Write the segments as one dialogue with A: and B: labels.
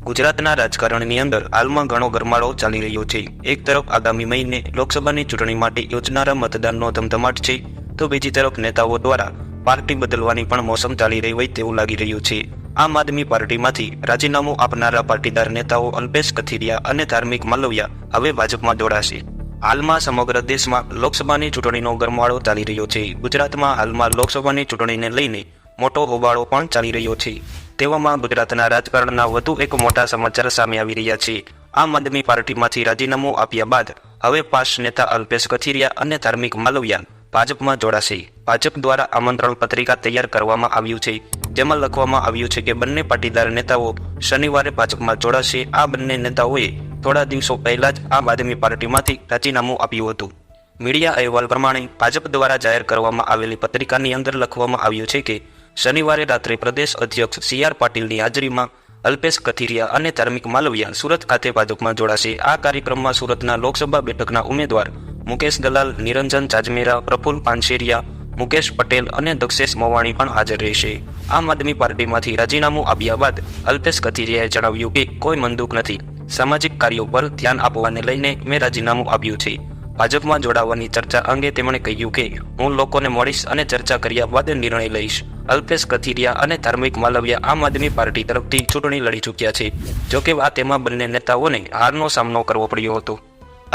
A: ગુજરાતના રાજકારણની અંદર હાલમાં ઘણો ગરમાળો ચાલી રહ્યો છે। એક તરફ આગામી મહિને લોકસભાની ચૂંટણી માટે યોજનારા મતદાનનો ધમધમાટ છે, તો બીજી તરફ નેતાઓ દ્વારા પાર્ટી બદલવાની પણ મોસમ ચાલી રહી હોય તેવું લાગી રહ્યું છે। આમ આદમી પાર્ટીમાંથી રાજીનામું આપનારા પાટીદાર નેતાઓ અલ્પેશ કથિરિયા અને ધાર્મિક માલવિયા હવે ભાજપમાં જોડાશે। હાલમાં સમગ્ર દેશમાં લોકસભાની ચૂંટણીનો ગરમાળો ચાલી રહ્યો છે। ગુજરાતમાં હાલમાં લોકસભાની ચૂંટણીને લઈને મોટો હોબાળો પણ ચાલી રહ્યો છે। તેવામાં ગુજરાતના રાજકારણના વધુ એક મોટા સમાચાર સામે આવી રહ્યા છે। આમ આદમી પાર્ટીમાંથી રાજીનામું આપ્યા બાદ હવે પાસ નેતા અલ્પેશ કથિરિયા અને ધાર્મિક માલવિયા ભાજપમાં જોડાશે। ભાજપ દ્વારા આમંત્રણ પત્રિકા તૈયાર કરવામાં આવ્યું છે, જેમાં લખવામાં આવ્યું છે કે બંને પાટીદાર નેતાઓ શનિવારે ભાજપમાં જોડાશે। આ બંને નેતાઓએ થોડા દિવસો પહેલા જ આમ આદમી પાર્ટીમાંથી રાજીનામું આપ્યું હતું। મીડિયા અહેવાલ પ્રમાણે ભાજપ દ્વારા જાહેર કરવામાં આવેલી પત્રિકાની અંદર લખવામાં આવ્યું છે કે શનિવારે રાત્રે પ્રદેશ અધ્યક્ષ CR પાટીલની હાજરીમાં અલ્પેશ કથિરિયા અને ધાર્મિક માલવિયા સુરત ખાતે ભાજપમાં જોડાશે। આ કાર્યક્રમમાં સુરતના લોકસભા બેઠકના ઉમેદવાર મુકેશ દલાલ, નિરંજન ચાજમેરા, પ્રફુલ્લ પાનશેરિયા, મુકેશ પટેલ અને દક્ષેશ મવાણી પણ હાજર રહેશે। આમ આદમી પાર્ટીમાંથી રાજીનામું આપ્યા બાદ અલ્પેશ કથિરિયાએ જણાવ્યું કે કોઈ મંદુક નથી, સામાજિક કાર્યો પર ધ્યાન આપવાને લઈને મેં રાજીનામું આપ્યું છે। ભાજપમાં જોડાવાની ચર્ચા અંગે તેમણે કહ્યું કે હું લોકોને મળીશ અને ચર્ચા કર્યા બાદ નિર્ણય લઈશ। અલ્પેશ કથિરિયા અને ધાર્મિક માલવિયા આમ આદમી પાર્ટી તરફથી ચૂંટણી લડી ચૂક્યા છે, જોકે આ તેમાં બંને નેતાઓને હારનો સામનો કરવો પડ્યો હતો।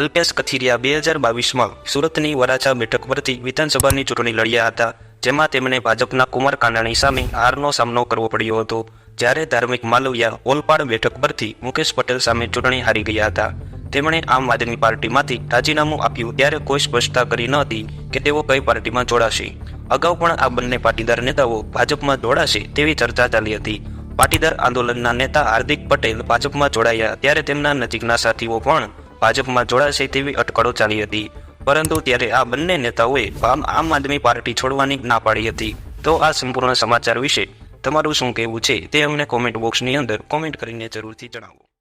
A: અલ્પેશ કથિરિયા 2022માં સુરતની વરાછા બેઠક પરથી વિધાનસભાની ચૂંટણી લડ્યા હતા, જેમાં તેમણે ભાજપના કુમાર કાનાણી સામે હારનો સામનો કરવો પડ્યો હતો, જ્યારે ધાર્મિક માલવિયા ઓલપાડ બેઠક પરથી મુકેશ પટેલ સામે ચૂંટણી હારી ગયા હતા। તેમણે આમ આદમી પાર્ટીમાંથી રાજીનામું આપ્યું ત્યારે કોઈ સ્પષ્ટતા કરી ન હતી કે તેઓ કઈ પાર્ટીમાં જોડાશે। અગાઉ પણ આ બંને પાટીદાર નેતાઓ ભાજપમાં જોડાશે તેવી ચર્ચા ચાલી હતી। પાટીદાર આંદોલનના નેતા હાર્દિક પટેલ ભાજપમાં જોડાયા ત્યારે તેમના નજીકના સાથીઓ પણ ભાજપમાં જોડાશે તેવી અટકળો ચાલી હતી, પરંતુ ત્યારે આ બંને નેતાઓએ આમ આદમી પાર્ટી છોડવાની ના પાડી હતી। તો આ સંપૂર્ણ સમાચાર વિશે તમારું શું કહેવું છે તે અમને કોમેન્ટ બોક્સની અંદર કોમેન્ટ કરીને જરૂરથી જણાવો।